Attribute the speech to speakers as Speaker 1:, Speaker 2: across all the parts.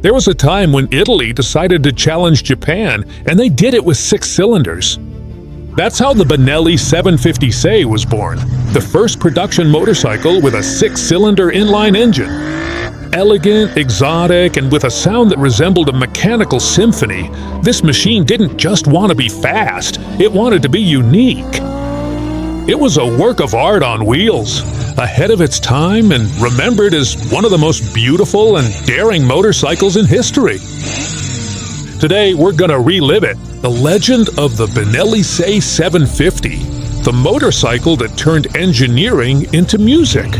Speaker 1: There was a time when Italy decided to challenge Japan, and they did it with 6 cylinders. That's how the Benelli 750 Se was born, the first production motorcycle with a 6-cylinder inline engine. Elegant, exotic, and with a sound that resembled a mechanical symphony, this machine didn't just want to be fast, it wanted to be unique. It was a work of art on wheels, ahead of its time and remembered as one of the most beautiful and daring motorcycles in history. Today, we're gonna relive it, the legend of the Benelli Se 750, the motorcycle that turned engineering into music.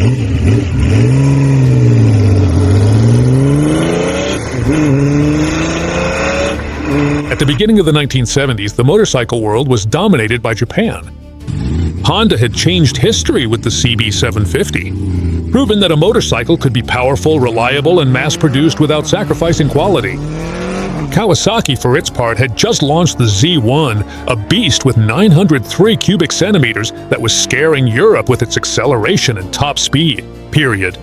Speaker 1: At the beginning of the 1970s, the motorcycle world was dominated by Japan. Honda had changed history with the CB 750, proven that a motorcycle could be powerful, reliable, and mass-produced without sacrificing quality. Kawasaki, for its part, had just launched the Z1, a beast with 903 cubic centimeters that was scaring Europe with its acceleration and top speed, period.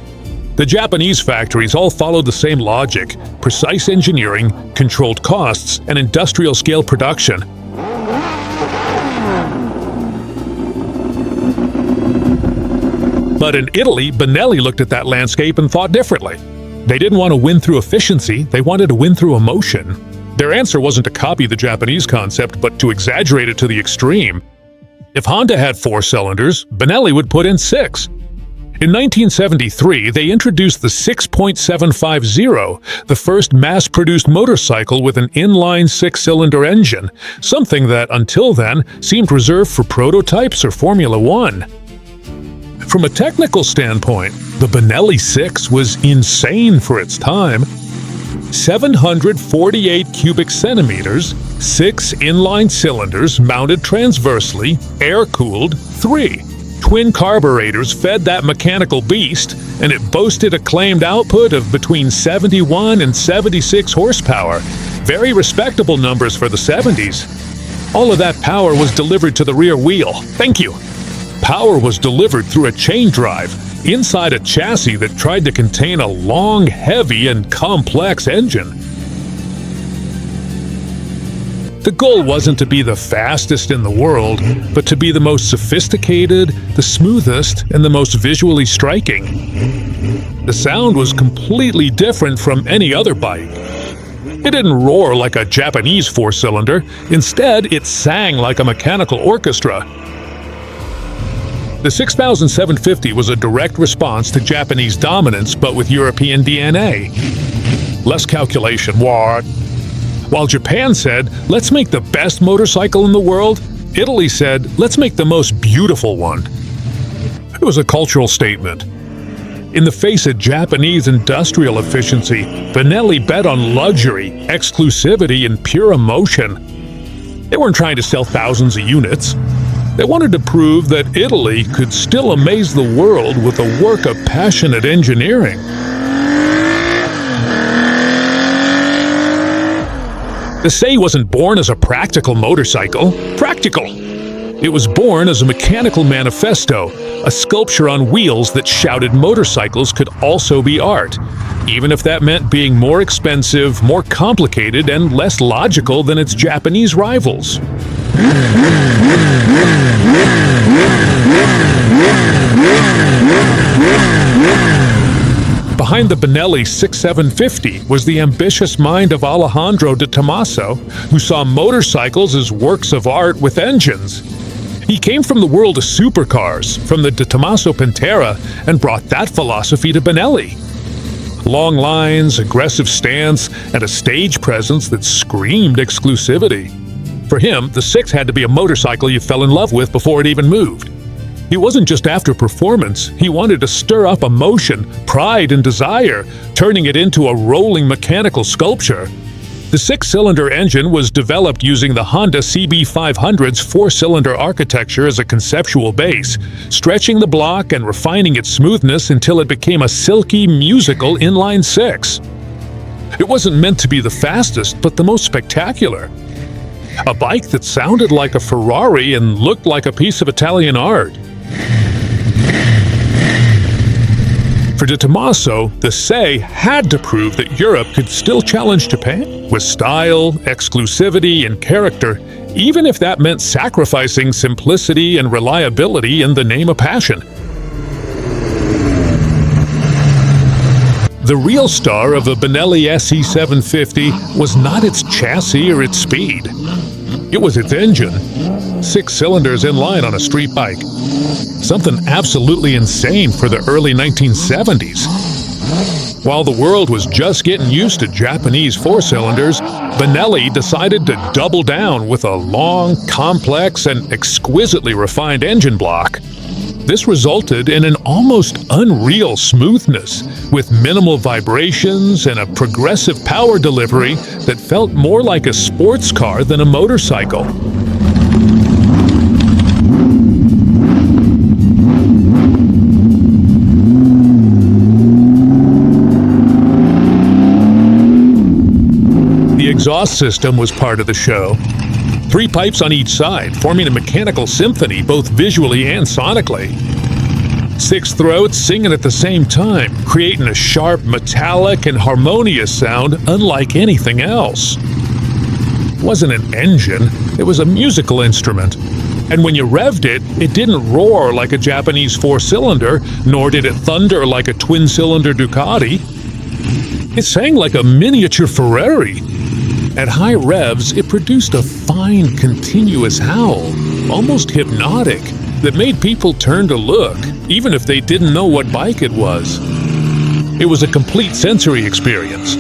Speaker 1: The Japanese factories all followed the same logic: precise engineering, controlled costs, and industrial-scale production. But in Italy, Benelli looked at that landscape and thought differently. They didn't want to win through efficiency, they wanted to win through emotion. Their answer wasn't to copy the Japanese concept, but to exaggerate it to the extreme. If Honda had 4 cylinders, Benelli would put in 6. In 1973, they introduced the 6.750, the first mass-produced motorcycle with an inline 6-cylinder engine, something that, until then, seemed reserved for prototypes or Formula One. From a technical standpoint, the Benelli 6 was insane for its time. 748 cubic centimeters, 6 inline cylinders mounted transversely, air-cooled, 3 twin carburetors fed that mechanical beast, and it boasted a claimed output of between 71 and 76 horsepower. Very respectable numbers for the 70s. All of that power was delivered to the rear wheel. Thank you. Power was delivered through a chain drive, inside a chassis that tried to contain a long, heavy, and complex engine. The goal wasn't to be the fastest in the world, but to be the most sophisticated, the smoothest, and the most visually striking. The sound was completely different from any other bike. It didn't roar like a Japanese 4-cylinder. Instead, it sang like a mechanical orchestra. The 6750 was a direct response to Japanese dominance, but with European DNA. Less calculation, what? While Japan said, let's make the best motorcycle in the world, Italy said, let's make the most beautiful one. It was a cultural statement. In the face of Japanese industrial efficiency, Benelli bet on luxury, exclusivity, and pure emotion. They weren't trying to sell thousands of units. They wanted to prove that Italy could still amaze the world with a work of passionate engineering. The Se wasn't born as a practical motorcycle. Practical! It was born as a mechanical manifesto, a sculpture on wheels that shouted motorcycles could also be art, even if that meant being more expensive, more complicated, and less logical than its Japanese rivals. Behind the Benelli 6750 was the ambitious mind of Alejandro de Tomaso, who saw motorcycles as works of art with engines. He came from the world of supercars, from the de Tomaso Pantera, and brought that philosophy to Benelli. Long lines, aggressive stance, and a stage presence that screamed exclusivity. For him, the 6 had to be a motorcycle you fell in love with before it even moved. He wasn't just after performance, he wanted to stir up emotion, pride, and desire, turning it into a rolling mechanical sculpture. The 6-cylinder engine was developed using the Honda CB500's 4-cylinder architecture as a conceptual base, stretching the block and refining its smoothness until it became a silky, musical inline 6. It wasn't meant to be the fastest, but the most spectacular. A bike that sounded like a Ferrari and looked like a piece of Italian art. For De Tomaso, the Sei had to prove that Europe could still challenge Japan with style, exclusivity, and character, even if that meant sacrificing simplicity and reliability in the name of passion. The real star of the Benelli SE750 was not its chassis or its speed. It was its engine. 6 cylinders inline on a street bike. Something absolutely insane for the early 1970s. While the world was just getting used to Japanese 4-cylinders, Benelli decided to double down with a long, complex, and exquisitely refined engine block. This resulted in an almost unreal smoothness, with minimal vibrations and a progressive power delivery that felt more like a sports car than a motorcycle. The exhaust system was part of the show. 3 pipes on each side, forming a mechanical symphony both visually and sonically. 6 throats singing at the same time, creating a sharp, metallic, and harmonious sound unlike anything else. It wasn't an engine, it was a musical instrument. And when you revved it, it didn't roar like a Japanese 4-cylinder, nor did it thunder like a twin-cylinder Ducati. It sang like a miniature Ferrari. At high revs, it produced a fine, continuous howl, almost hypnotic, that made people turn to look, even if they didn't know what bike it was. It was a complete sensory experience.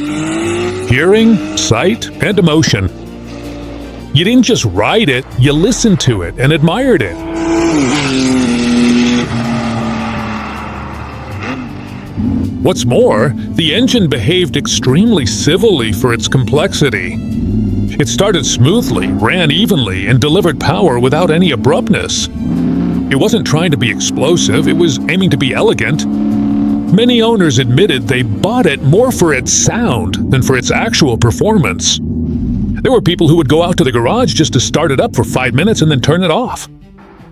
Speaker 1: Hearing, sight, and emotion. You didn't just ride it, you listened to it and admired it. What's more, the engine behaved extremely civilly for its complexity. It started smoothly, ran evenly, and delivered power without any abruptness. It wasn't trying to be explosive, it was aiming to be elegant. Many owners admitted they bought it more for its sound than for its actual performance. There were people who would go out to the garage just to start it up for 5 minutes and then turn it off.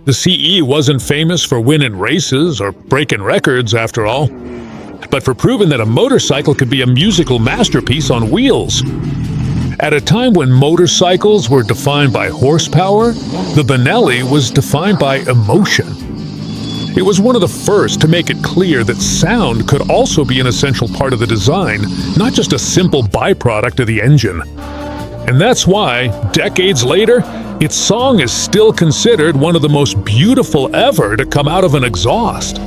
Speaker 1: The CE wasn't famous for winning races or breaking records, after all, but for proving that a motorcycle could be a musical masterpiece on wheels. At a time when motorcycles were defined by horsepower, the Benelli was defined by emotion. It was one of the first to make it clear that sound could also be an essential part of the design, not just a simple byproduct of the engine. And that's why, decades later, its song is still considered one of the most beautiful ever to come out of an exhaust.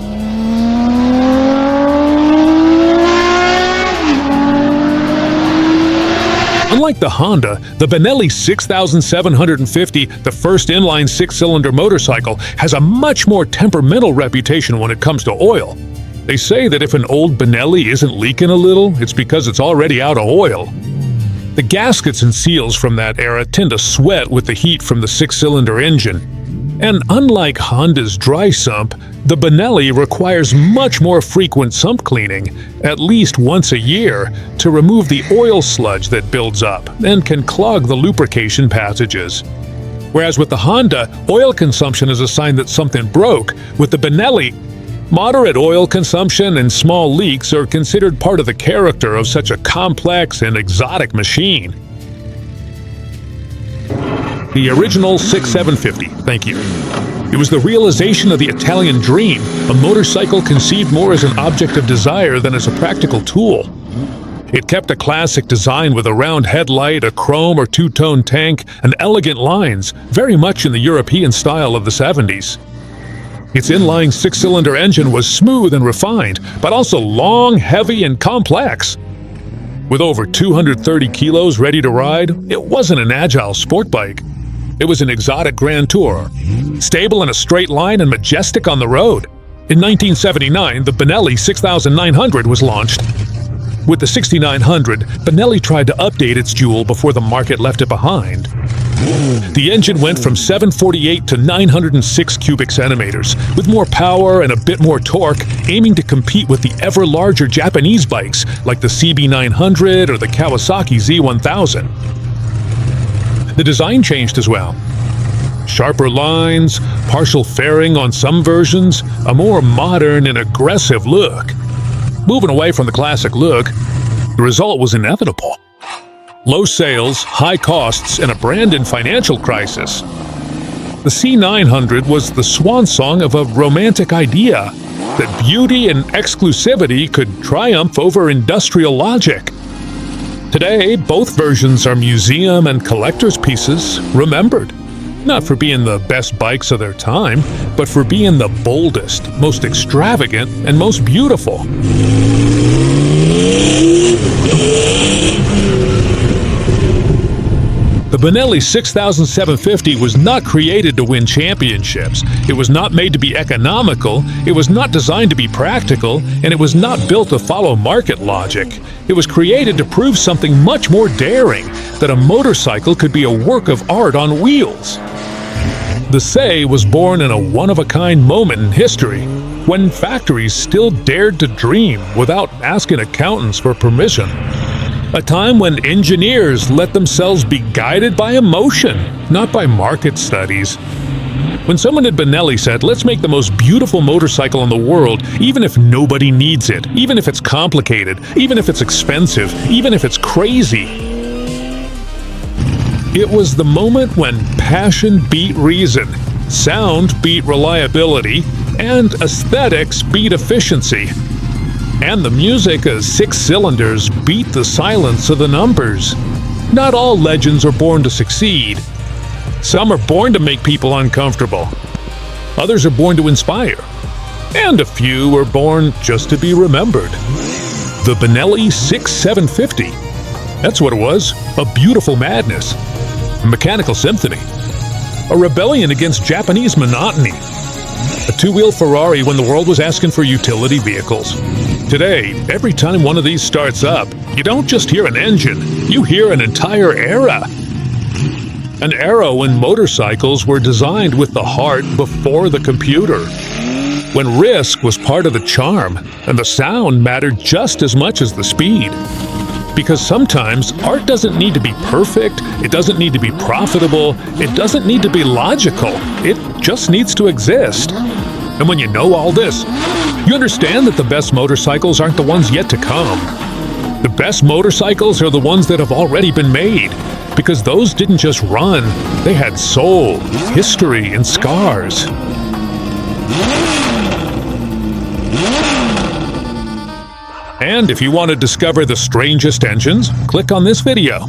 Speaker 1: Unlike the Honda, the Benelli 6750, the first inline 6-cylinder motorcycle, has a much more temperamental reputation when it comes to oil. They say that if an old Benelli isn't leaking a little, it's because it's already out of oil. The gaskets and seals from that era tend to sweat with the heat from the 6-cylinder engine. And unlike Honda's dry sump, the Benelli requires much more frequent sump cleaning, at least once a year, to remove the oil sludge that builds up and can clog the lubrication passages. Whereas with the Honda, oil consumption is a sign that something broke. With the Benelli, moderate oil consumption and small leaks are considered part of the character of such a complex and exotic machine. The original 6750, thank you. It was the realization of the Italian dream, a motorcycle conceived more as an object of desire than as a practical tool. It kept a classic design with a round headlight, a chrome or two-tone tank, and elegant lines, very much in the European style of the 70s. Its inline 6-cylinder engine was smooth and refined, but also long, heavy, and complex. With over 230 kilos ready to ride, it wasn't an agile sport bike. It was an exotic grand tour, stable in a straight line and majestic on the road. In 1979, the Benelli 6900 was launched. With the 6900, Benelli tried to update its jewel before the market left it behind. The engine went from 748 to 906 cubic centimeters, with more power and a bit more torque, aiming to compete with the ever larger Japanese bikes like the CB900 or the Kawasaki Z1000. The design changed as well. Sharper lines, partial fairing on some versions, a more modern and aggressive look. moving away from the classic look. The result was inevitable. Low sales, high costs, and a brand in financial crisis. The C900 was the swan song of a romantic idea that beauty and exclusivity could triumph over industrial logic. Today, both versions are museum and collector's pieces, remembered. Not for being the best bikes of their time, but for being the boldest, most extravagant, and most beautiful. The Benelli 6750 was not created to win championships. It was not made to be economical, it was not designed to be practical, and it was not built to follow market logic. It was created to prove something much more daring, that a motorcycle could be a work of art on wheels. The Say was born in a one-of-a-kind moment in history, when factories still dared to dream without asking accountants for permission. A time when engineers let themselves be guided by emotion, not by market studies. When someone at Benelli said, "Let's make the most beautiful motorcycle in the world, even if nobody needs it, even if it's complicated, even if it's expensive, even if it's crazy," it was the moment when passion beat reason, sound beat reliability, and aesthetics beat efficiency. And the music of 6 cylinders beat the silence of the numbers. Not all legends are born to succeed. Some are born to make people uncomfortable. Others are born to inspire. And a few are born just to be remembered. The Benelli 6750. That's what it was. A beautiful madness. A mechanical symphony. A rebellion against Japanese monotony. A two-wheel Ferrari when the world was asking for utility vehicles. Today, every time one of these starts up, you don't just hear an engine, you hear an entire era. An era when motorcycles were designed with the heart before the computer. When risk was part of the charm, and the sound mattered just as much as the speed. Because sometimes art doesn't need to be perfect, it doesn't need to be profitable, it doesn't need to be logical, it just needs to exist. And when you know all this, you understand that the best motorcycles aren't the ones yet to come. The best motorcycles are the ones that have already been made, because those didn't just run, they had soul, history, and scars. And if you want to discover the strangest engines, click on this video.